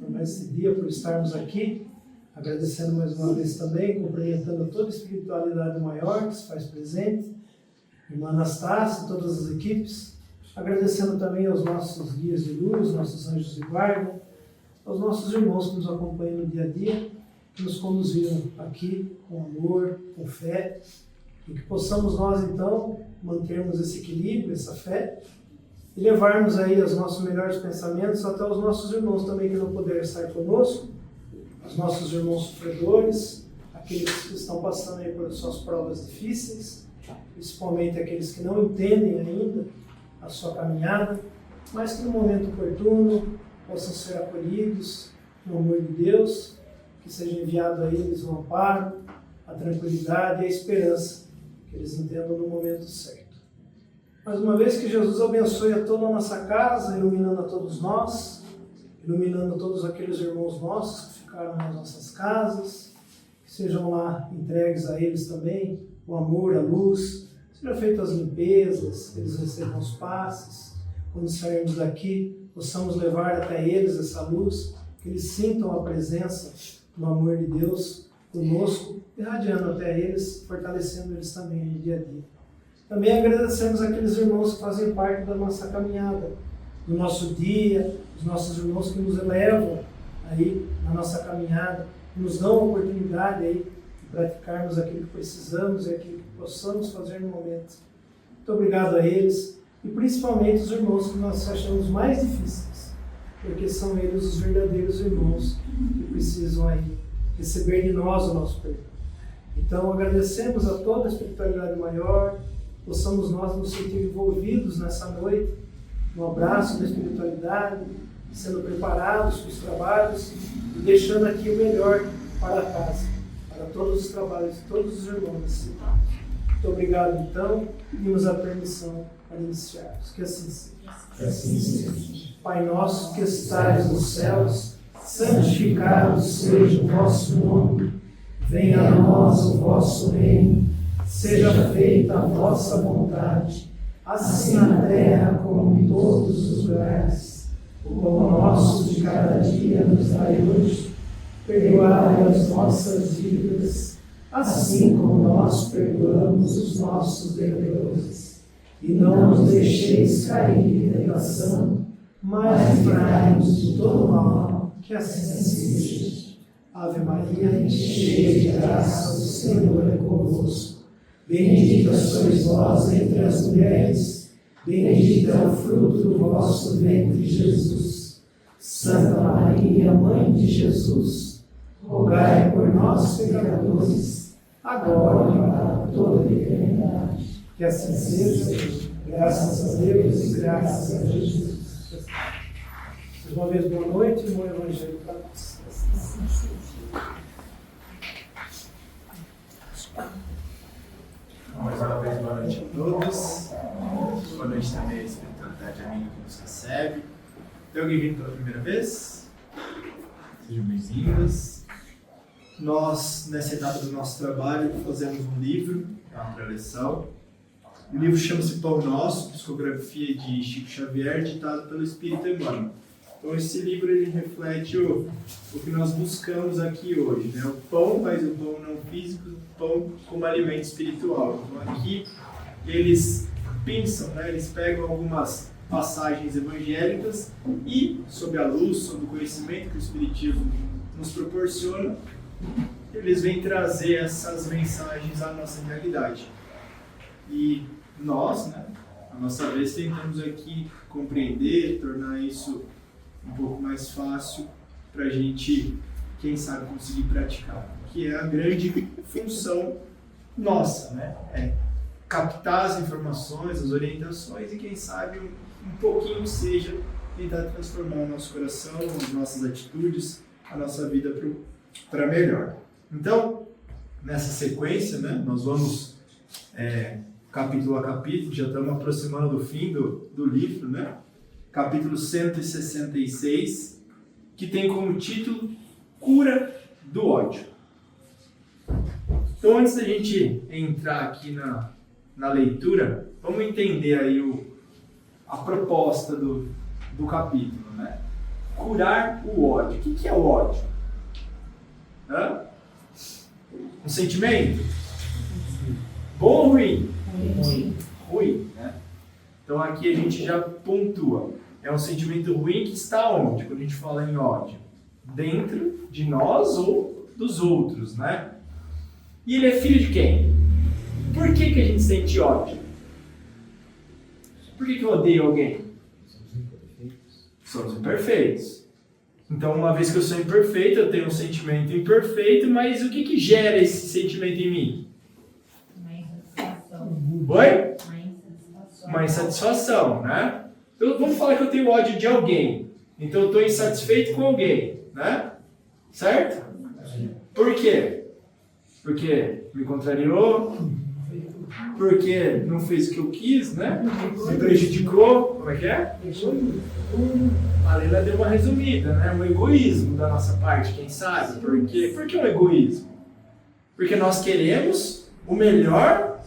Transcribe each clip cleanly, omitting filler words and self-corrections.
por mais esse dia, por estarmos aqui. Agradecendo mais uma vez também, cumprimentando toda a espiritualidade maior que se faz presente, irmã Anastácia, todas as equipes, agradecendo também aos nossos guias de luz, nossos anjos de guarda, aos nossos irmãos que nos acompanham no dia a dia, que nos conduziram aqui com amor, com fé, e que possamos nós então mantermos esse equilíbrio, essa fé, e levarmos aí os nossos melhores pensamentos até os nossos irmãos também que não puderam estar conosco, os nossos irmãos sofredores, aqueles que estão passando aí por suas provas difíceis, principalmente aqueles que não entendem ainda a sua caminhada, mas que no momento oportuno possam ser acolhidos no amor de Deus, que seja enviado a eles o amparo, a tranquilidade e a esperança, que eles entendam no momento certo. Mais uma vez que Jesus abençoe a toda a nossa casa, iluminando a todos nós, iluminando todos aqueles irmãos nossos que ficaram nas nossas casas, que sejam lá entregues a eles também o amor, a luz, sejam feitas as limpezas, que eles recebam os passes, quando sairmos daqui, possamos levar até eles essa luz, que eles sintam a presença do amor de Deus conosco, irradiando até eles, fortalecendo eles também no dia a dia. Também agradecemos aqueles irmãos que fazem parte da nossa caminhada, do nosso dia, os nossos irmãos que nos elevam aí na nossa caminhada, que nos dão a oportunidade aí de praticarmos aquilo que precisamos e aquilo que possamos fazer no momento. Muito obrigado a eles e principalmente os irmãos que nós achamos mais difíceis, porque são eles os verdadeiros irmãos que precisam aí receber de nós o nosso perdão. Então agradecemos a toda a espiritualidade maior, possamos nós nos sentir envolvidos nessa noite, no abraço da espiritualidade, sendo preparados para os trabalhos e deixando aqui o melhor para casa, para todos os trabalhos de todos os irmãos da cidade. Muito obrigado, então, e pedimos a permissão para iniciarmos. Que assim seja. Que assim seja. Pai nosso que estais nos céus, santificado seja o vosso nome. Venha a nós o vosso reino. Seja feita a vossa vontade, assim na terra como em todos os lugares. O pão nosso de cada dia nos dai hoje. Perdoai as nossas dívidas, assim como nós perdoamos os nossos devedores. E não nos deixeis cair em tentação, mas livrai-nos de todo mal, que assim seja. Ave Maria, cheia de graça, o Senhor é convosco. Bendita sois vós entre as mulheres, bendito é o fruto do vosso ventre, Jesus. Santa Maria, Mãe de Jesus, rogai por nós, pecadores, agora e para toda a eternidade. Que assim seja, graças a Deus e graças a Jesus. Mais uma vez, boa noite e bom evangelho para nós. Mais uma vez, boa noite a todos. Boa noite também à espiritualidade amiga que nos recebe. Tem alguém vindo pela primeira vez? Sejam bem-vindos. Nós, nessa etapa do nosso trabalho, fazemos um livro, uma preleção. O livro chama-se Pão Nosso, psicografia de Chico Xavier, ditado pelo Espírito Emmanuel. Então esse livro ele reflete o que nós buscamos aqui hoje, né? O pão, mas o pão não físico, o pão como alimento espiritual. Então aqui eles pensam, né? Eles pegam algumas passagens evangélicas e, sob a luz, sob o conhecimento que o Espiritismo nos proporciona, eles vêm trazer essas mensagens à nossa realidade. E nós, né, a nossa vez, tentamos aqui compreender, tornar isso um pouco mais fácil para a gente, quem sabe, conseguir praticar, que é a grande função nossa, né? É captar as informações, as orientações e, quem sabe, um pouquinho seja tentar transformar o nosso coração, as nossas atitudes, a nossa vida para melhor. Então, nessa sequência, né, nós vamos capítulo a capítulo, já estamos aproximando do fim do livro, né? Capítulo 166, que tem como título Cura do Ódio. Então, antes da gente entrar aqui na leitura, vamos entender aí a proposta do capítulo, né? curar o ódio. O que é o ódio? Um sentimento? Bom ou ruim? Ruim, né? Então aqui a gente já pontua. É um sentimento ruim que está onde? Quando a gente fala em ódio. Dentro de nós ou dos outros, né? E ele é filho de quem? Por que a gente sente ódio? Por que eu odeio alguém? Somos imperfeitos. Então, uma vez que eu sou imperfeito, eu tenho um sentimento imperfeito, mas o que gera esse sentimento em mim? Uma insatisfação. Oi? Uma insatisfação. Uma insatisfação, né? Então, vamos falar que eu tenho ódio de alguém. Então, eu estou insatisfeito com alguém, né? Certo? Por quê? Porque me contrariou, porque não fez o que eu quis, né? Me prejudicou, como é que é? A Leila deu uma resumida, né? Um egoísmo da nossa parte, quem sabe? Por quê? Por que um egoísmo? Porque nós queremos o melhor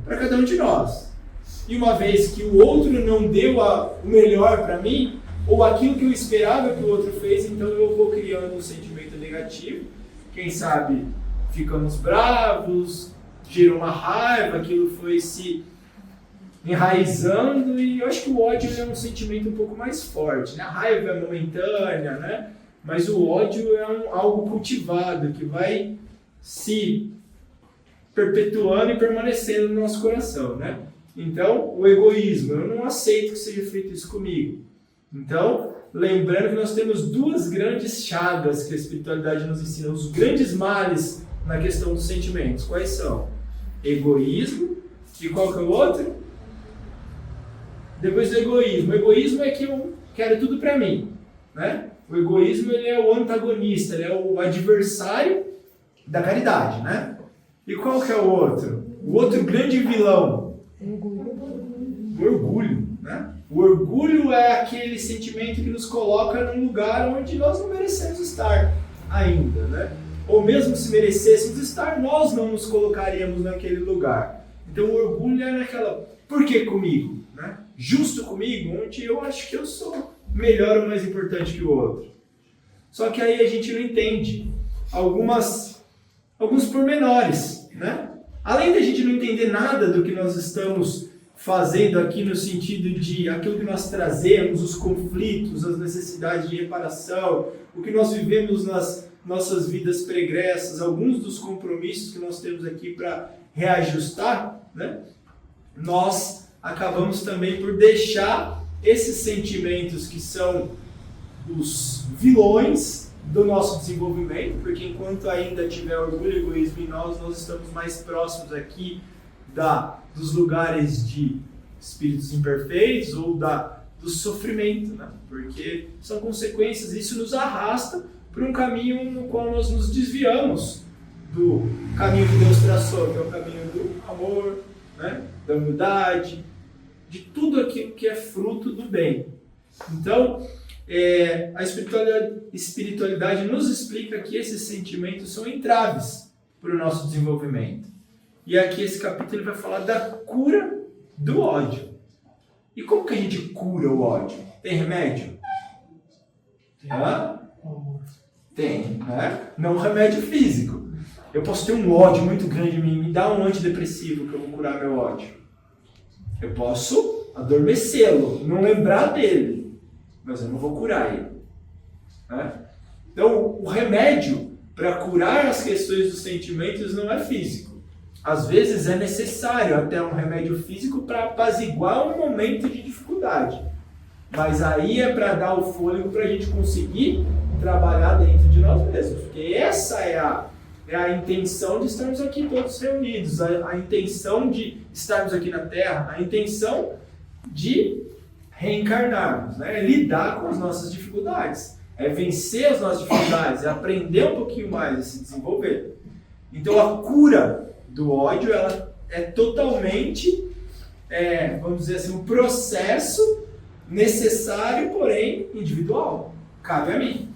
para cada um de nós. E uma vez que o outro não deu o melhor para mim, ou aquilo que eu esperava que o outro fez, então eu vou criando um sentimento negativo. Quem sabe ficamos bravos, gerou uma raiva, aquilo foi se enraizando, e eu acho que o ódio é um sentimento um pouco mais forte, né? A raiva é momentânea, né? Mas o ódio é algo cultivado, que vai se perpetuando e permanecendo no nosso coração, né? Então, o egoísmo, eu não aceito que seja feito isso comigo. Então, lembrando que nós temos duas grandes chagas que a espiritualidade nos ensina, os grandes males na questão dos sentimentos. Quais são? Egoísmo, e qual que é o outro? Depois do egoísmo. O egoísmo é que eu quero tudo para mim, né? O egoísmo, ele é o antagonista, ele é o adversário da caridade, né? E qual que é o outro? O outro grande vilão? O orgulho, né? O orgulho é aquele sentimento que nos coloca num lugar onde nós não merecemos estar ainda, né? Ou mesmo se merecêssemos estar, nós não nos colocaríamos naquele lugar. Então o orgulho é naquela... Por que comigo? Né? Justo comigo, onde eu acho que eu sou melhor ou mais importante que o outro. Só que aí a gente não entende alguns pormenores, né? Além da gente não entender nada do que nós estamos fazendo aqui no sentido de aquilo que nós trazemos, os conflitos, as necessidades de reparação, o que nós vivemos nas nossas vidas pregressas, alguns dos compromissos que nós temos aqui para reajustar, né? Nós acabamos também por deixar esses sentimentos que são os vilões do nosso desenvolvimento, porque enquanto ainda tiver orgulho e egoísmo em nós, nós estamos mais próximos aqui dos lugares de espíritos imperfeitos ou do sofrimento, né? Porque são consequências, isso nos arrasta para um caminho no qual nós nos desviamos do caminho que Deus traçou, que é o caminho do amor, né? Da humildade, de tudo aquilo que é fruto do bem. Então, a espiritualidade nos explica que esses sentimentos são entraves para o nosso desenvolvimento. E aqui esse capítulo vai falar da cura do ódio. E como que a gente cura o ódio? Tem remédio? Tem, né? Não um remédio físico. Eu posso ter um ódio muito grande em mim, me dá um antidepressivo que eu vou curar meu ódio. Eu posso adormecê-lo, não lembrar dele, mas eu não vou curar ele. Né? Então, o remédio para curar as questões dos sentimentos não é físico. Às vezes é necessário até um remédio físico para apaziguar um momento de dificuldade. Mas aí é para dar o fôlego para a gente conseguir trabalhar dentro de nós mesmos. Porque essa é a intenção de estarmos aqui todos reunidos, a intenção de estarmos aqui na Terra, a intenção de reencarnarmos, né? É lidar com as nossas dificuldades, é vencer as nossas dificuldades, é aprender um pouquinho mais, e se desenvolver. Então a cura do ódio, ela é totalmente, vamos dizer assim, um processo necessário, porém individual. Cabe a mim.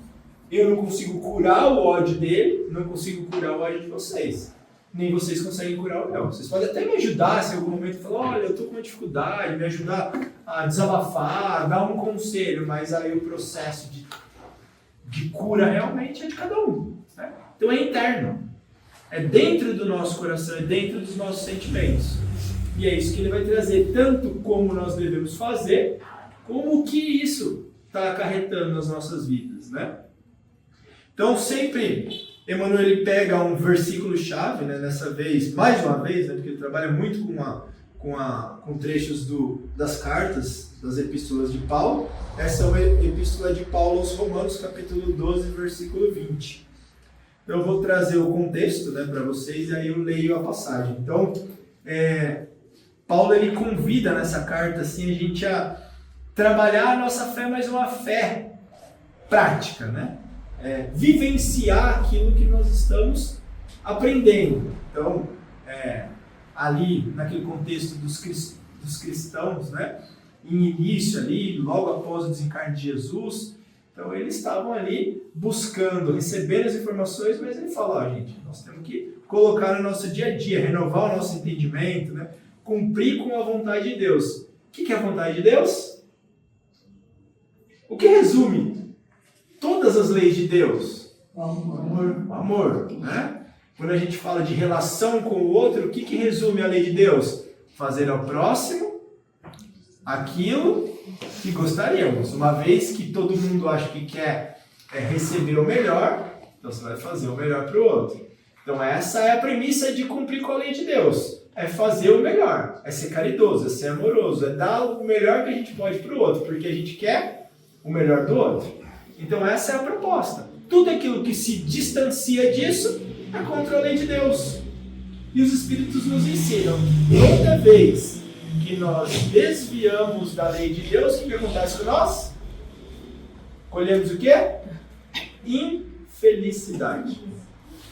Eu não consigo curar o ódio dele, não consigo curar o ódio de vocês. Nem vocês conseguem curar o meu. Vocês podem até me ajudar se em algum momento falar, olha, eu estou com uma dificuldade, me ajudar a desabafar, dar um conselho, mas aí o processo de de cura realmente é de cada um. Né? Então é interno. É dentro do nosso coração, é dentro dos nossos sentimentos. E é isso que ele vai trazer, tanto como nós devemos fazer, como o que isso está acarretando nas nossas vidas. Né? Então sempre, Emmanuel ele pega um versículo-chave, né, dessa vez, mais uma vez, né, porque ele trabalha muito com trechos das cartas, das epístolas de Paulo. Essa é uma epístola de Paulo aos Romanos, capítulo 12, versículo 20. Então eu vou trazer o contexto, né, para vocês e aí eu leio a passagem. Então, Paulo ele convida nessa carta assim, a gente a trabalhar a nossa fé, mas uma fé prática, né? Vivenciar aquilo que nós estamos aprendendo. Então, ali naquele contexto dos cristãos, né? Em início ali, logo após o desencarne de Jesus, então eles estavam ali buscando, recebendo as informações, mas ele fala, gente, nós temos que colocar no nosso dia a dia, renovar o nosso entendimento, né? Cumprir com a vontade de Deus. O que é a vontade de Deus? O que resume todas as leis de Deus? Amor, né? Quando a gente fala de relação com o outro, o que resume a lei de Deus? Fazer ao próximo aquilo que gostaríamos. Uma vez que todo mundo acha que quer receber o melhor, então você vai fazer o melhor para o outro. Então essa é a premissa de cumprir com a lei de Deus. É fazer o melhor, é ser caridoso, é ser amoroso, é dar o melhor que a gente pode para o outro, porque a gente quer o melhor do outro. Então essa é a proposta. Tudo aquilo que se distancia disso é contra a lei de Deus. E os Espíritos nos ensinam, toda vez que nós desviamos da lei de Deus, o que acontece com nós? Colhemos o quê? Infelicidade.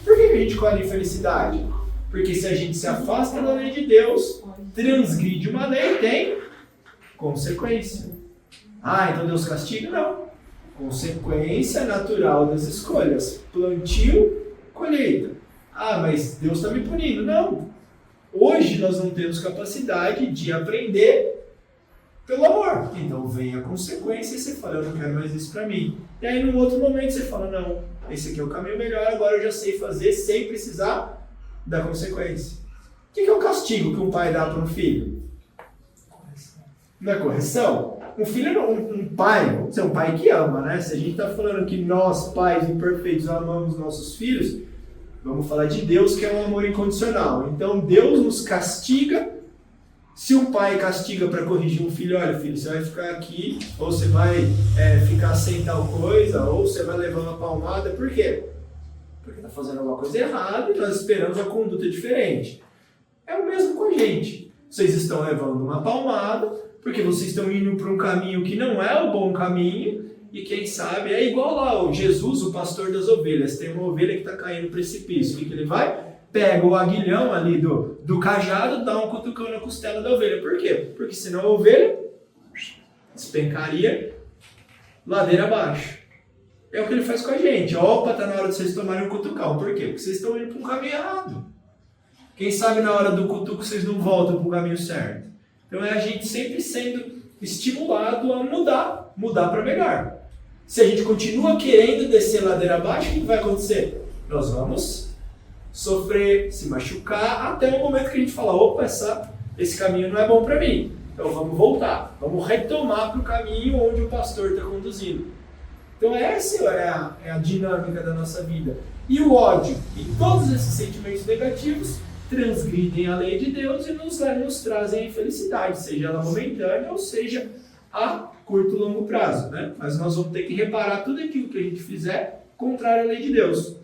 Por que a gente colhe infelicidade? Porque se a gente se afasta da lei de Deus, transgride uma lei, tem consequência. Então Deus castiga? Não. Consequência natural das escolhas. Plantio, colheita. Mas Deus está me punindo. Não. Hoje nós não temos capacidade de aprender pelo amor. Então vem a consequência e você fala, eu não quero mais isso para mim. E aí num outro momento você fala, não, esse aqui é o caminho melhor, agora eu já sei fazer sem precisar da consequência. O que é o castigo que um pai dá para um filho? Não é correção? Um filho, um pai, vamos dizer, um pai que ama, né? Se a gente está falando que nós, pais imperfeitos, amamos nossos filhos, vamos falar de Deus, que é um amor incondicional. Então Deus nos castiga. Se um pai castiga para corrigir um filho, olha filho, você vai ficar aqui, ou você vai ficar sem tal coisa, ou você vai levar uma palmada, por quê? Porque está fazendo alguma coisa errada e nós esperamos uma conduta diferente. É o mesmo com a gente. Vocês estão levando uma palmada, porque vocês estão indo para um caminho que não é o bom caminho, e quem sabe é igual lá, o Jesus, o pastor das ovelhas. Tem uma ovelha que está caindo no precipício. O que ele vai? Pega o aguilhão ali do cajado, dá um cutucão na costela da ovelha. Por quê? Porque senão a ovelha despencaria ladeira abaixo. É o que ele faz com a gente. Opa, tá na hora de vocês tomarem um cutucão. Por quê? Porque vocês estão indo para um caminho errado. Quem sabe na hora do cutuco vocês não voltam para o caminho certo. Então é a gente sempre sendo estimulado a mudar para melhor. Se a gente continua querendo descer ladeira abaixo, o que vai acontecer? Nós vamos sofrer, se machucar, até o momento que a gente fala, opa, esse caminho não é bom para mim. Então vamos voltar, vamos retomar para o caminho onde o pastor está conduzindo. Então essa é a dinâmica da nossa vida. E o ódio e todos esses sentimentos negativos transgridem a lei de Deus e nos trazem a infelicidade, seja ela momentânea ou seja a curto e longo prazo. Né? Mas nós vamos ter que reparar tudo aquilo que a gente fizer contrário à lei de Deus.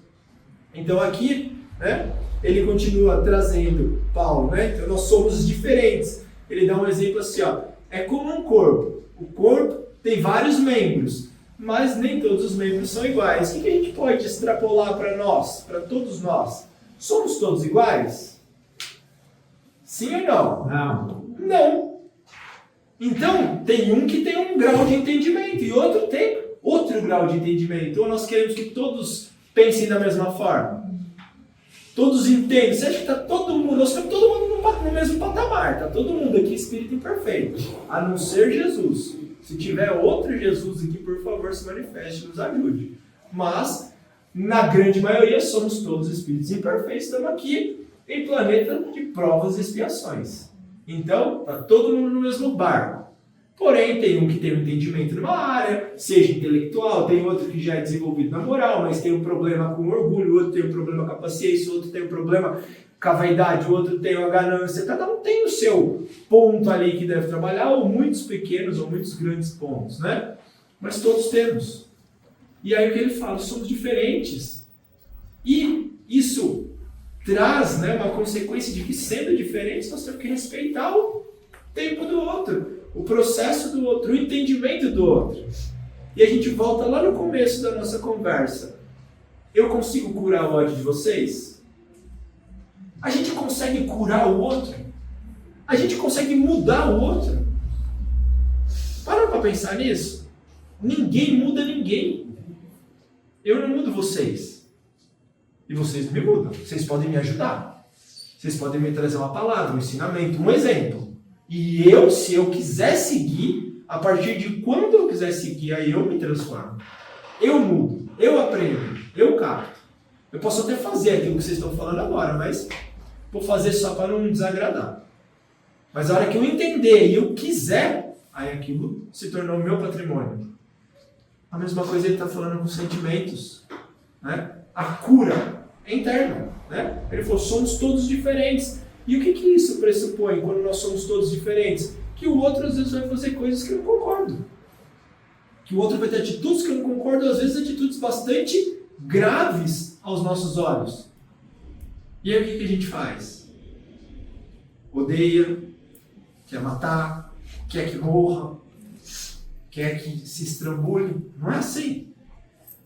Então aqui, né, ele continua trazendo Paulo, né? Então nós somos diferentes. Ele dá um exemplo assim, é como um corpo. O corpo tem vários membros, mas nem todos os membros são iguais. O que a gente pode extrapolar para nós, para todos nós? Somos todos iguais? Sim ou não? Não. Então, tem um que tem um grau de entendimento e outro tem outro grau de entendimento. Ou nós queremos que todos pensem da mesma forma? Todos entendem. Você acha que está todo mundo, nós estamos todo mundo no mesmo patamar, está todo mundo aqui espírito imperfeito, a não ser Jesus. Se tiver outro Jesus aqui, por favor, se manifeste, nos ajude. Mas, na grande maioria, somos todos espíritos imperfeitos, estamos aqui em planeta de provas e expiações. Então, está todo mundo no mesmo barco. Porém, tem um que tem um entendimento numa área, seja intelectual, tem outro que já é desenvolvido na moral, mas tem um problema com orgulho, outro tem um problema com a paciência, outro tem um problema com a vaidade, outro tem a ganância. Cada um tem o seu ponto ali que deve trabalhar, ou muitos pequenos ou muitos grandes pontos, né? Mas todos temos. E aí o que ele fala? Somos diferentes. E isso traz, né, uma consequência de que, sendo diferentes, nós temos que respeitar o tempo do outro, o processo do outro, o entendimento do outro. E a gente volta lá no começo da nossa conversa. Eu consigo curar o ódio de vocês? A gente consegue curar o outro? A gente consegue mudar o outro? Para pra pensar nisso. Ninguém muda ninguém. Eu não mudo vocês. E vocês me mudam. Vocês podem me ajudar. Vocês podem me trazer uma palavra, um ensinamento, um exemplo. E eu, se eu quiser seguir, a partir de quando eu quiser seguir, aí eu me transformo. Eu mudo, eu aprendo, eu capto. Eu posso até fazer aquilo que vocês estão falando agora, mas vou fazer só para não desagradar. Mas a hora que eu entender e eu quiser, aí aquilo se tornou meu patrimônio. A mesma coisa ele está falando com sentimentos, né? A cura é interna, né? Ele falou, somos todos diferentes. E o que isso pressupõe quando nós somos todos diferentes? Que o outro às vezes vai fazer coisas que eu não concordo. Que o outro vai ter atitudes que eu não concordo, às vezes atitudes bastante graves aos nossos olhos. E aí o que a gente faz? Odeia, quer matar, quer que morra, quer que se estrambule. Não é assim.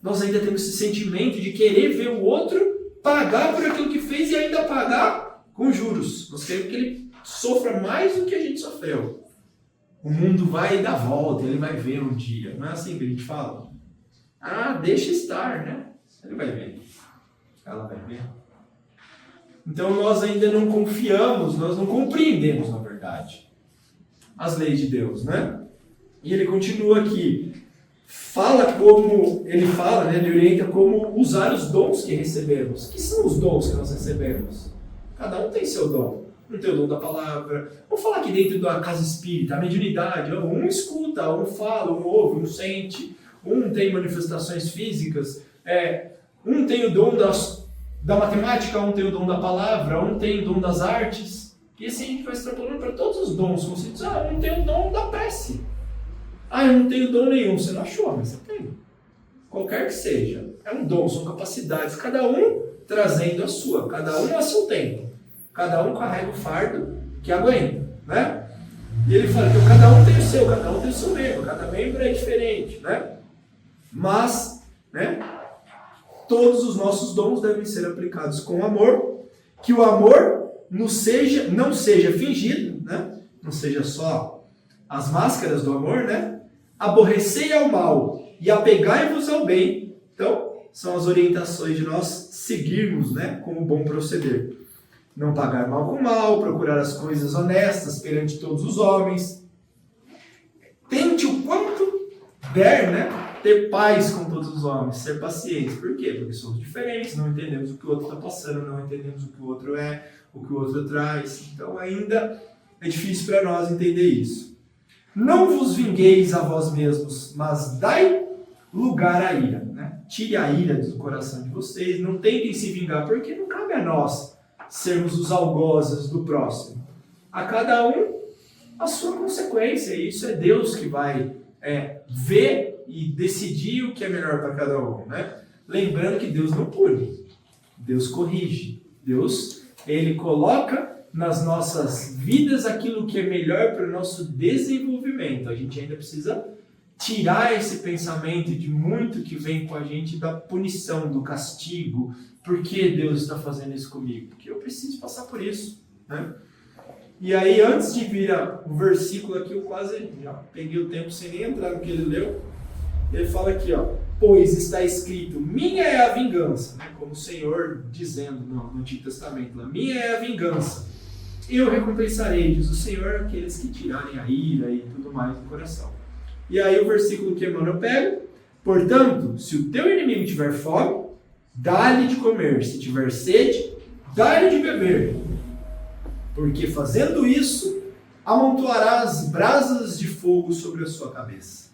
Nós ainda temos esse sentimento de querer ver o outro pagar por aquilo que fez e ainda pagar com juros. Nós queremos que ele sofra mais do que a gente sofreu. O mundo vai dar volta, ele vai ver um dia. Não é assim que a gente fala? Ah, deixa estar, né? Ele vai ver. Ela vai ver. Então nós ainda não confiamos, nós não compreendemos, na verdade, as leis de Deus, né? E ele continua aqui. Fala como, ele fala, né? Ele orienta como usar os dons que recebemos. Que são os dons que nós recebemos? Cada um tem seu dom. Um tem o dom da palavra. Vamos falar aqui dentro da casa espírita, a mediunidade. Um escuta, um fala, um ouve, um sente. Um tem manifestações físicas. Um tem o dom da matemática, um tem o dom da palavra, um tem o dom das artes. E assim a gente vai extrapolando para todos os dons. Como se diz, um tem o dom da prece. Eu não tenho dom nenhum. Você não achou, mas você tem. Qualquer que seja. É um dom, são capacidades. Cada um trazendo a sua. Cada um a seu tempo. Cada um carrega o fardo que aguenta, né? E ele fala que cada um tem o seu, cada um tem o seu membro, cada membro é diferente, né? Mas, né? Todos os nossos dons devem ser aplicados com amor, que o amor não seja fingido, né? Não seja só as máscaras do amor, né? Aborrecei ao mal e apegai-vos ao bem. Então, são as orientações de nós seguirmos, né? Com o bom proceder. Não pagar mal com mal, procurar as coisas honestas perante todos os homens. Tente o quanto der, né? Ter paz com todos os homens, ser paciente. Por quê? Porque somos diferentes, não entendemos o que o outro está passando, não entendemos o que o outro é, o que o outro traz. Então ainda é difícil para nós entender isso. Não vos vingueis a vós mesmos, mas dai lugar à ira. Né? Tire a ira do coração de vocês, não tentem se vingar, porque não cabe a nós sermos os algozes do próximo. A cada um a sua consequência, e isso é Deus que vai ver e decidir o que é melhor para cada um. Né? Lembrando que Deus não pune, Deus corrige, Deus ele coloca nas nossas vidas aquilo que é melhor para o nosso desenvolvimento. A gente ainda precisa tirar esse pensamento de muito que vem com a gente da punição, do castigo. Por que Deus está fazendo isso comigo? Porque eu preciso passar por isso, né? E aí, antes de vir o versículo aqui, eu quase já peguei o tempo sem nem entrar no que ele leu. Ele fala aqui, pois está escrito, minha é a vingança, né? Como o Senhor dizendo no Antigo Testamento, minha é a vingança. Eu recompensarei, diz o Senhor, aqueles que tirarem a ira e tudo mais do coração. E aí o versículo que Emmanuel pega, Portanto, se o teu inimigo tiver fome, dá-lhe de comer. Se tiver sede, dá-lhe de beber. Porque fazendo isso, amontoarás brasas de fogo sobre a sua cabeça.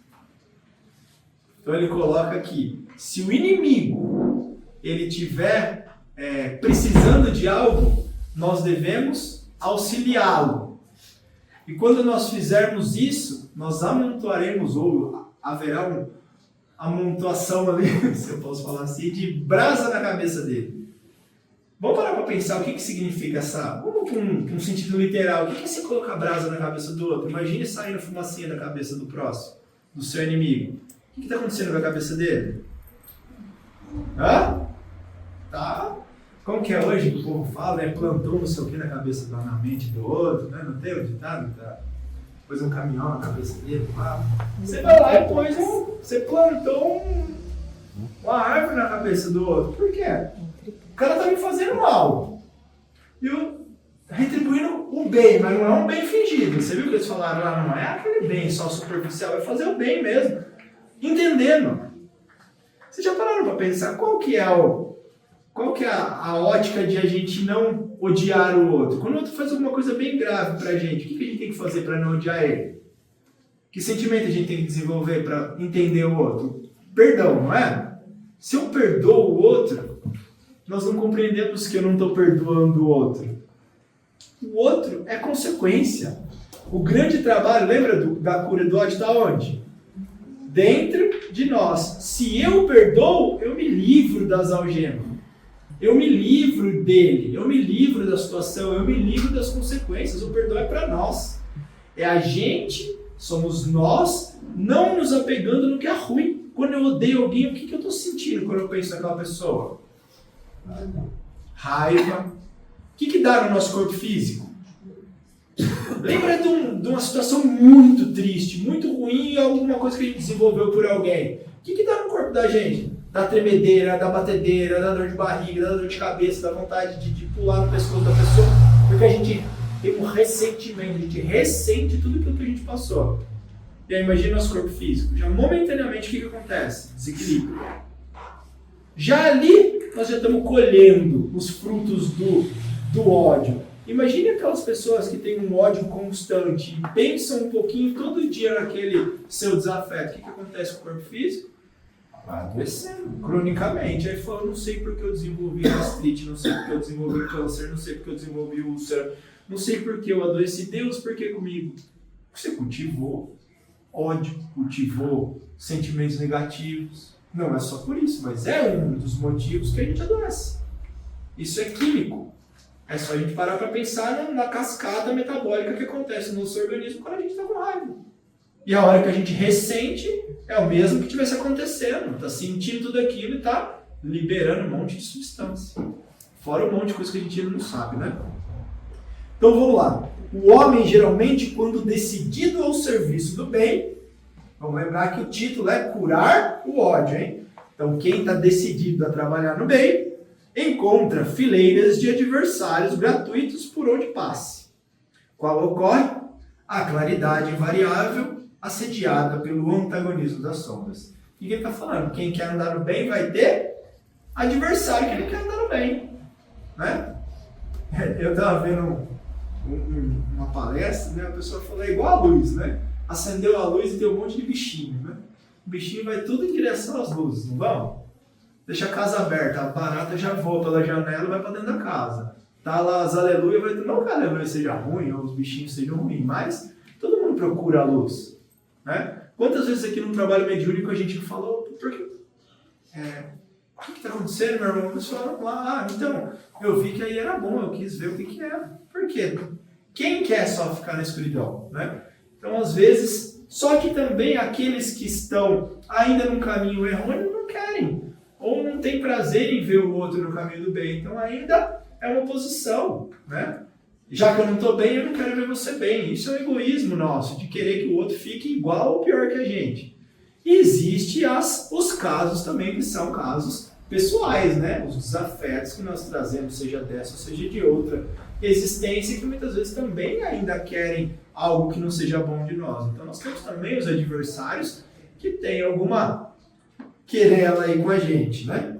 Então ele coloca aqui, se o inimigo ele tiver precisando de algo, nós devemos auxiliá-lo. E quando nós fizermos isso, nós amontoaremos, ou haverá uma amontoação ali, se eu posso falar assim, de brasa na cabeça dele. Vamos parar para pensar o que significa essa... Vamos com um sentido literal. O que é se colocar brasa na cabeça do outro? Imagine saindo fumacinha da cabeça do próximo, do seu inimigo. O que está acontecendo com a cabeça dele? Hã? Tá? Como que é hoje que o povo fala, né? Plantou não sei o que na cabeça, na mente do outro, né? Não tem o ditado? Tá? Pôs um caminhão na cabeça dele. Pá. Você vai lá e pôs você plantou uma árvore na cabeça do outro. Por quê? O cara tá me fazendo mal. E eu retribuindo o bem, mas não é um bem fingido. Você viu que eles falaram lá? Não é aquele bem só superficial, é fazer o bem mesmo. Entendendo. Vocês já pararam para pensar qual que é a ótica de a gente não odiar o outro? Quando o outro faz alguma coisa bem grave pra gente, o que a gente tem que fazer para não odiar ele? Que sentimento a gente tem que desenvolver para entender o outro? Perdão, não é? Se eu perdoo o outro, nós não compreendemos que eu não estou perdoando o outro. O outro é consequência. O grande trabalho, lembra da cura do ódio, está onde? Dentro de nós. Se eu perdoo, eu me livro das algemas. Eu me livro dele. Eu me livro da situação. Eu me livro das consequências. O perdão é para nós. É a gente, somos nós, não nos apegando no que é ruim. Quando eu odeio alguém, o que eu estou sentindo quando eu penso naquela pessoa? Raiva. O que dá no nosso corpo físico? Lembra de uma situação muito triste, muito ruim, alguma coisa que a gente desenvolveu por alguém. O que dá no corpo da gente? Da tremedeira, da batedeira, da dor de barriga, da dor de cabeça, da vontade de pular no pescoço da pessoa. Porque a gente tem um ressentimento, a gente ressente tudo aquilo que a gente passou. E aí imagina nosso corpo físico. Já momentaneamente o que acontece? Desequilíbrio. Já ali nós já estamos colhendo os frutos do ódio. Imagine aquelas pessoas que têm um ódio constante e pensam um pouquinho todo dia naquele seu desafeto. O que acontece com o corpo físico? Vai adoecendo, cronicamente. Aí fala, não sei porque eu desenvolvi gastrite, não sei porque eu desenvolvi câncer, não sei porque eu desenvolvi úlcera, não sei porque eu adoeci. Deus, por que comigo? Você cultivou ódio, cultivou sentimentos negativos. Não é só por isso, mas é um dos motivos que a gente adoece. Isso é químico. É só a gente parar para pensar na cascata metabólica que acontece no nosso organismo quando a gente está com raiva. E a hora que a gente ressente é o mesmo que estivesse acontecendo. Está sentindo tudo aquilo e está liberando um monte de substância. Fora um monte de coisa que a gente ainda não sabe, né? Então vamos lá. O homem, geralmente, quando decidido ao serviço do bem, vamos lembrar que o título é curar o ódio, hein? Então quem está decidido a trabalhar no bem, encontra fileiras de adversários gratuitos por onde passe. Qual ocorre? A claridade invariável assediada pelo antagonismo das sombras. O que ele está falando? Quem quer andar no bem vai ter adversário que não quer andar no bem. Né? Eu estava vendo uma palestra, né? A pessoa falou, é igual a luz, né? Acendeu a luz e tem um monte de bichinho, né? O bichinho vai tudo em direção às luzes, não vão? Deixa a casa aberta, a barata já voa pela janela e vai para dentro da casa. Tá lá as aleluia, não que a aleluia seja ruim ou os bichinhos sejam ruins, mas todo mundo procura a luz. Né? Quantas vezes aqui no trabalho mediúnico a gente falou, por quê? O que está acontecendo, meu irmão? Eles falaram lá, então, eu vi que aí era bom, eu quis ver o que era. Por quê? Quem quer só ficar na escuridão? Né? Então, às vezes, só que também aqueles que estão ainda no caminho errôneo não querem. Ou não tem prazer em ver o outro no caminho do bem. Então ainda é uma oposição, né? Já que eu não estou bem, eu não quero ver você bem. Isso é um egoísmo nosso, de querer que o outro fique igual ou pior que a gente. E existe os casos também, que são casos pessoais, né? Os desafetos que nós trazemos, seja dessa ou seja de outra existência, que muitas vezes também ainda querem algo que não seja bom de nós. Então nós temos também os adversários que têm alguma querela aí com a gente, né?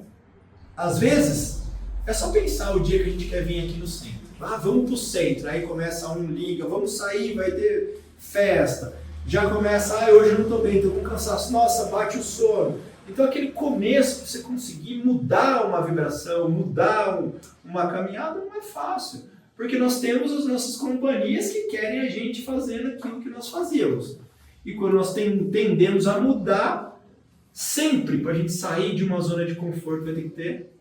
Às vezes, é só pensar o dia que a gente quer vir aqui no centro. Ah, vamos pro centro, aí começa um liga, vamos sair, vai ter festa. Já começa, hoje eu não tô bem, tô com cansaço, nossa, bate o sono. Então aquele começo, pra você conseguir mudar uma vibração, mudar uma caminhada, não é fácil. Porque nós temos as nossas companhias que querem a gente fazendo aquilo que nós fazíamos. E quando nós tendemos a mudar, sempre para a gente sair de uma zona de conforto vai ter que ter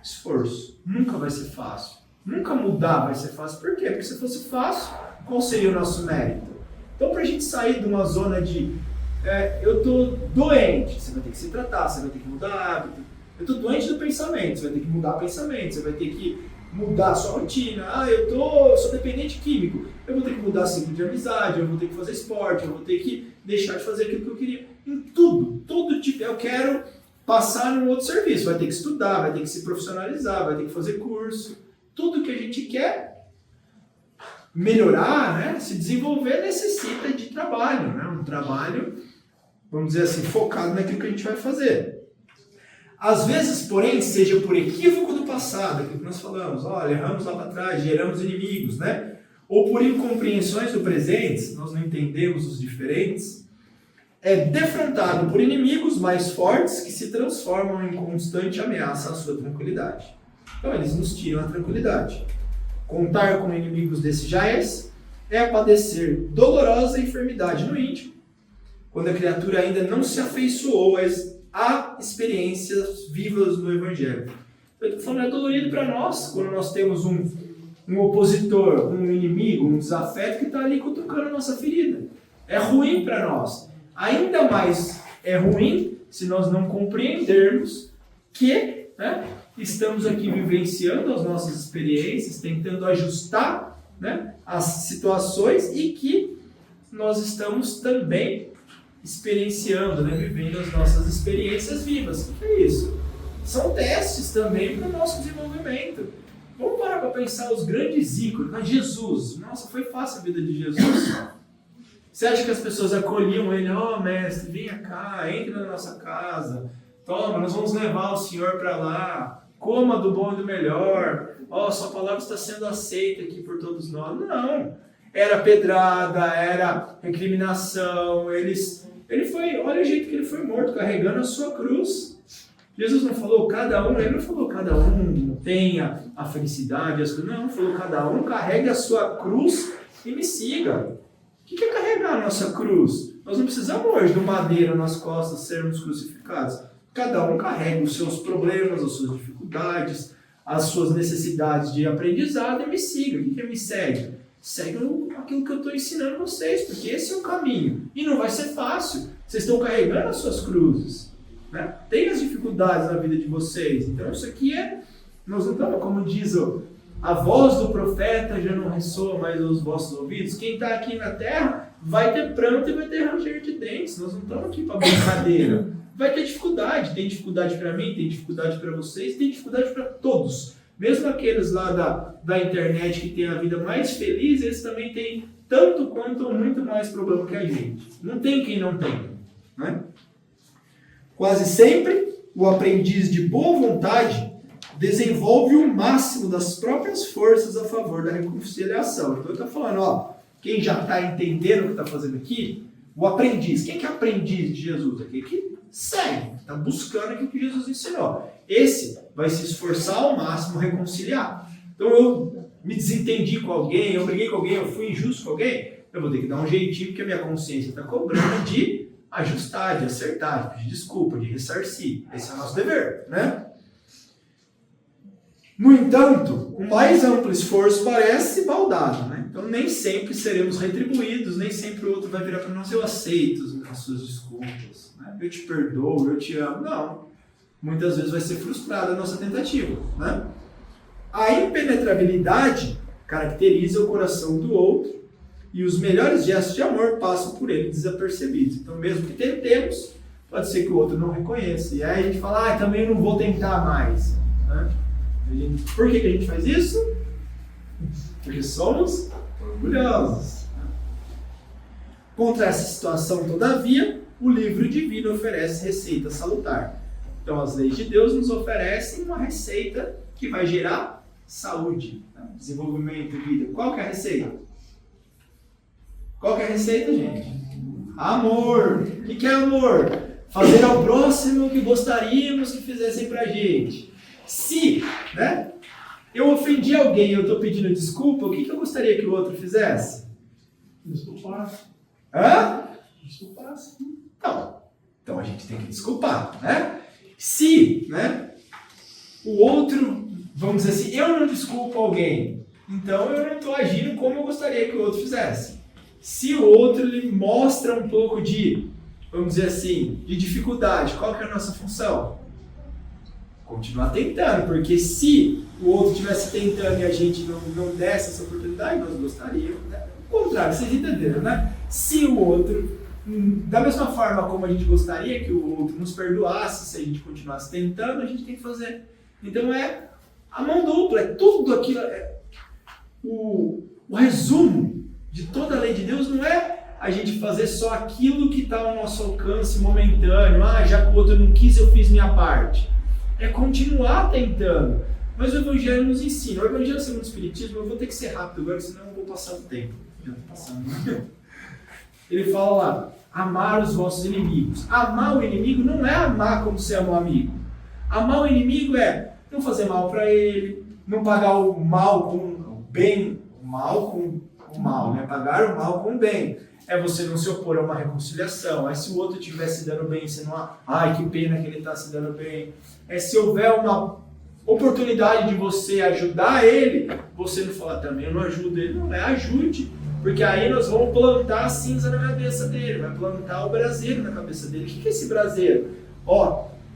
esforço. Nunca vai ser fácil. Nunca mudar vai ser fácil. Por quê? Porque se fosse fácil, qual seria o nosso mérito? Então para a gente sair de uma zona de eu estou doente, você vai ter que se tratar, você vai ter que mudar hábito. Eu estou doente do pensamento, você vai ter que mudar pensamento, você vai ter que mudar a sua rotina. Eu sou dependente químico, eu vou ter que mudar ciclo de amizade, eu vou ter que fazer esporte, eu vou ter que deixar de fazer aquilo que eu queria. Em tudo tipo, eu quero passar num outro serviço, vai ter que estudar, vai ter que se profissionalizar, vai ter que fazer curso. Tudo que a gente quer melhorar, né, se desenvolver, necessita de trabalho, né? Um trabalho, vamos dizer assim, focado naquilo que a gente vai fazer. Às vezes, porém, seja por equívoco do passado, aquilo que nós falamos, erramos lá para trás, geramos inimigos, né? Ou por incompreensões do presente, nós não entendemos os diferentes, é defrontado por inimigos mais fortes que se transformam em constante ameaça à sua tranquilidade. Então, eles nos tiram a tranquilidade. Contar com inimigos desse jaez é padecer dolorosa enfermidade no íntimo, quando a criatura ainda não se afeiçoou a experiências vivas do Evangelho. Eu estou falando, é dolorido para nós, quando nós temos um opositor, um inimigo, um desafeto que está ali cutucando a nossa ferida. É ruim para nós. Ainda mais é ruim se nós não compreendermos que estamos aqui vivenciando as nossas experiências, tentando ajustar, as situações e que nós estamos também experienciando, vivendo as nossas experiências vivas. O que é isso? São testes também para o nosso desenvolvimento. Vamos parar para pensar os grandes ícones. Jesus, nossa, foi fácil a vida de Jesus. Você acha que as pessoas acolhiam ele? Mestre, venha cá, entre na nossa casa. Toma, nós vamos levar o Senhor para lá. Coma do bom e do melhor. Sua palavra está sendo aceita aqui por todos nós. Não. Era pedrada, era recriminação. Ele foi, olha o jeito que ele foi morto, carregando a sua cruz. Jesus não falou ele não falou cada um tenha a felicidade, as coisas. Não, falou cada um carregue a sua cruz e me siga. O que é carregar a nossa cruz? Nós não precisamos hoje de um madeiro nas costas sermos crucificados. Cada um carrega os seus problemas, as suas dificuldades, as suas necessidades de aprendizado e me siga. O que é me segue? Segue aquilo que eu estou ensinando vocês, porque esse é o caminho. E não vai ser fácil. Vocês estão carregando as suas cruzes. Tem as dificuldades na vida de vocês. Então isso aqui nós não estamos, como diz a voz do profeta já não ressoa mais aos vossos ouvidos. Quem está aqui na terra vai ter pranto e vai ter ranger de dentes. Nós não estamos aqui para brincadeira. Vai ter dificuldade. Tem dificuldade para mim, tem dificuldade para vocês, tem dificuldade para todos. Mesmo aqueles lá da internet que têm a vida mais feliz, eles também têm tanto quanto ou muito mais problema que a gente. Não tem quem não tem. Quase sempre, o aprendiz de boa vontade desenvolve o máximo das próprias forças a favor da reconciliação. Então, eu estou falando, quem já está entendendo o que está fazendo aqui, o aprendiz. Quem que é aprendiz de Jesus? Aquele que segue, está buscando aquilo que Jesus ensinou. Esse vai se esforçar ao máximo reconciliar. Então, eu me desentendi com alguém, eu briguei com alguém, eu fui injusto com alguém, eu vou ter que dar um jeitinho, porque a minha consciência está cobrando de ajustar, de acertar, de pedir desculpa, de ressarcir. Esse é o nosso dever, No entanto, o mais amplo esforço parece baldado, Então, nem sempre seremos retribuídos, nem sempre o outro vai virar para nós, eu aceito as suas desculpas, eu te perdoo, eu te amo. Não. Muitas vezes vai ser frustrada a nossa tentativa, A impenetrabilidade caracteriza o coração do outro e os melhores gestos de amor passam por ele desapercebidos. Então, mesmo que tentemos, pode ser que o outro não reconheça. E aí a gente fala, também não vou tentar mais. Por que a gente faz isso? Porque somos orgulhosos. Contra essa situação, todavia, o livro divino oferece receita salutar. Então, as leis de Deus nos oferecem uma receita que vai gerar saúde, né? Desenvolvimento, vida. Qual que é a receita? Qual que é a receita, gente? Amor. O que é amor? Fazer ao próximo o que gostaríamos que fizessem pra gente. Se, né, eu ofendi alguém e eu estou pedindo desculpa, o que eu gostaria que o outro fizesse? Desculpar. Hã? Desculpar, sim. Então a gente tem que desculpar, né? Se, né, o outro, vamos dizer assim, eu não desculpo alguém, então eu não estou agindo como eu gostaria que o outro fizesse. Se o outro lhe mostra um pouco de, vamos dizer assim, de dificuldade, qual que é a nossa função? Continuar tentando, porque se o outro estivesse tentando e a gente não desse essa oportunidade, nós gostaríamos, né? O contrário, vocês entenderam, né? Se o outro, da mesma forma como a gente gostaria que o outro nos perdoasse, se a gente continuasse tentando, a gente tem que fazer. Então é a mão dupla, é tudo aquilo. O resumo de toda a lei de Deus não é a gente fazer só aquilo que está ao nosso alcance momentâneo. Já que o outro não quis, eu fiz minha parte. É continuar tentando. Mas o Evangelho nos ensina. O Evangelho segundo o Espiritismo, eu vou ter que ser rápido agora, senão eu vou passar do tempo. Já estou passando. Ele fala lá, amar os vossos inimigos. Amar o inimigo não é amar como você ama um amigo. Amar o inimigo é não fazer mal para ele, não pagar o mal com o bem, o mal com o mal, né? Pagar o mal com o bem. É você não se opor a uma reconciliação. É se o outro estiver se dando bem, você não... Ai, que pena que ele está se dando bem. É se houver uma oportunidade de você ajudar ele, você não falar também, eu não ajudo ele. Não, ajude. Porque aí nós vamos plantar a cinza na cabeça dele, vai plantar o braseiro na cabeça dele. O que é esse braseiro?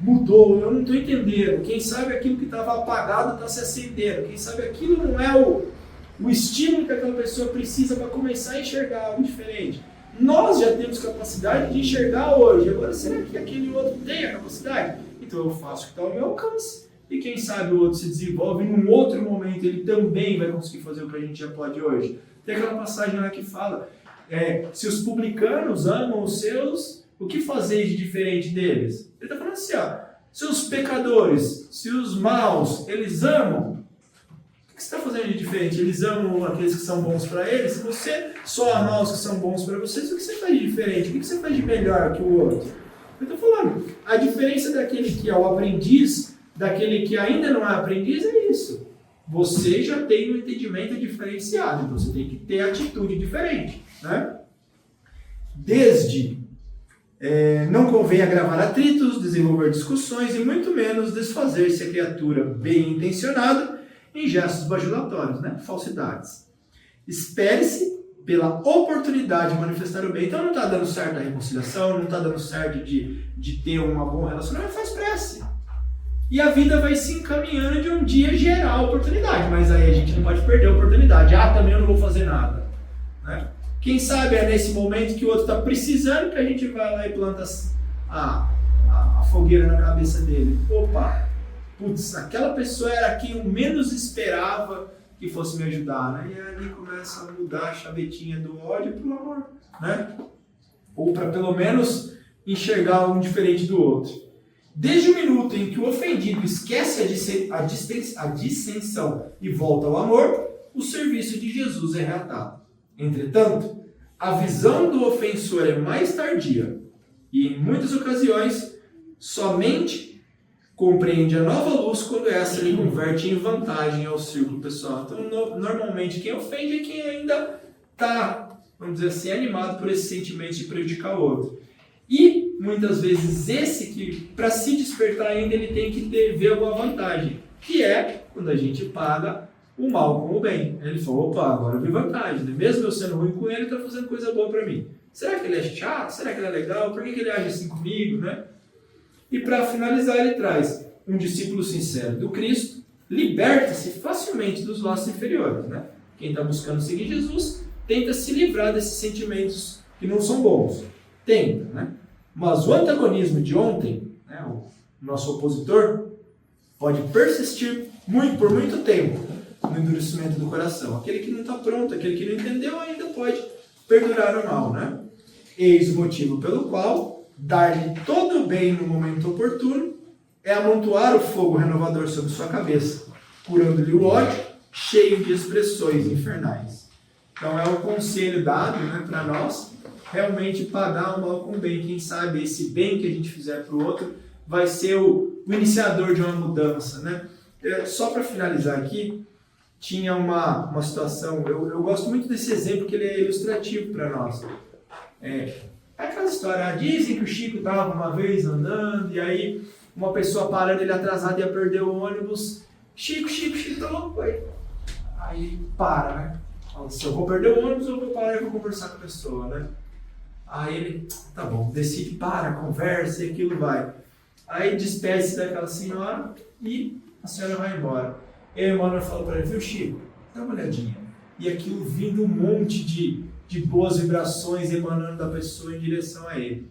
Mudou, eu não estou entendendo. Quem sabe aquilo que estava apagado está se acendendo. Quem sabe aquilo não é o estímulo que aquela pessoa precisa para começar a enxergar algo diferente. Nós já temos capacidade de enxergar hoje. Agora, será que aquele outro tem a capacidade? Então eu faço o que está ao meu alcance. E quem sabe o outro se desenvolve, em um outro momento ele também vai conseguir fazer o que a gente já pode hoje. Tem aquela passagem lá que fala, se os publicanos amam os seus, o que fazeis de diferente deles? Ele está falando assim, se os pecadores, se os maus, eles amam, o que você está fazendo de diferente? Eles amam aqueles que são bons para eles, se você só ama os que são bons para vocês, o que você faz de diferente? O que você faz de melhor que o outro? Eu estou falando, a diferença daquele que é o aprendiz, daquele que ainda não é aprendiz, é isso. Você já tem um entendimento diferenciado, então você tem que ter atitude diferente, né? Desde não convém agravar atritos, desenvolver discussões e muito menos desfazer-se a criatura bem intencionada em gestos bajulatórios, né? Falsidades. Espere-se pela oportunidade de manifestar o bem. Então não está dando certo a reconciliação, não está dando certo de ter um bom relacionamento, faz prece. E a vida vai se encaminhando de um dia gerar a oportunidade. Mas aí a gente não pode perder a oportunidade. Também eu não vou fazer nada. Né? Quem sabe é nesse momento que o outro está precisando que a gente vai lá e planta a fogueira na cabeça dele. Aquela pessoa era quem eu menos esperava que fosse me ajudar. Né? E ali começa a mudar a chavetinha do ódio para o amor. Né? Ou para pelo menos enxergar um diferente do outro. Desde o minuto em que o ofendido esquece a dissensão e volta ao amor, o serviço de Jesus é reatado. Entretanto, a visão do ofensor é mais tardia e, em muitas ocasiões, somente compreende a nova luz quando essa lhe converte em vantagem ao círculo pessoal. Então, normalmente, quem ofende é quem ainda está, vamos dizer assim, animado por esse sentimento de prejudicar o outro. E, muitas vezes, esse que, para se despertar ainda, ele tem que ver alguma vantagem, que é quando a gente paga o mal com o bem. Ele falou, agora eu vi vantagem, né? Mesmo eu sendo ruim com ele, ele está fazendo coisa boa para mim. Será que ele é chato? Será que ele é legal? Por que ele age assim comigo, né? E para finalizar, ele traz um discípulo sincero do Cristo, liberta-se facilmente dos laços inferiores, né? Quem está buscando seguir Jesus, tenta se livrar desses sentimentos que não são bons. Tenta, né? Mas o antagonismo de ontem, né, o nosso opositor, pode persistir por muito tempo no endurecimento do coração. Aquele que não está pronto, aquele que não entendeu, ainda pode perdurar o mal, né? Eis o motivo pelo qual dar-lhe todo o bem no momento oportuno é amontoar o fogo renovador sobre sua cabeça, curando-lhe o ódio, cheio de expressões infernais. Então é um conselho dado, né, para nós, realmente pagar o mal com o bem. Quem sabe esse bem que a gente fizer para o outro vai ser o iniciador de uma mudança, né? Só para finalizar aqui, tinha uma situação, eu gosto muito desse exemplo que ele é ilustrativo para nós. É aquela história, dizem que o Chico estava uma vez andando e aí uma pessoa parando ele atrasado ia perder o ônibus. Chico, tá louco aí. Aí para, né? Fala, se eu vou perder o ônibus, eu vou parar e vou conversar com a pessoa, né? Aí ele, tá bom, decide, para, conversa e aquilo vai. Aí despede-se daquela senhora e a senhora vai embora. E o Emmanuel falou para ele, viu Chico, dá uma olhadinha. E aquilo vindo um monte de boas vibrações emanando da pessoa em direção a ele.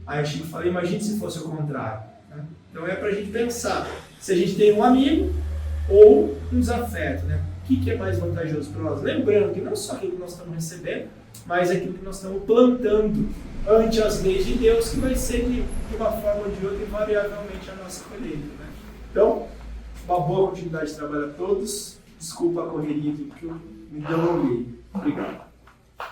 Aí o Chico fala, imagine se fosse o contrário. Né? Então é para a gente pensar se a gente tem um amigo ou um desafeto, né? O que é mais vantajoso para nós? Lembrando que não só aquilo que nós estamos recebendo, mas aquilo que nós estamos plantando ante as leis de Deus, que vai ser de uma forma ou de outra, invariavelmente, a nossa colheita. Né? Então, uma boa continuidade de trabalho a todos. Desculpa a correria aqui, porque eu me delonguei. Obrigado.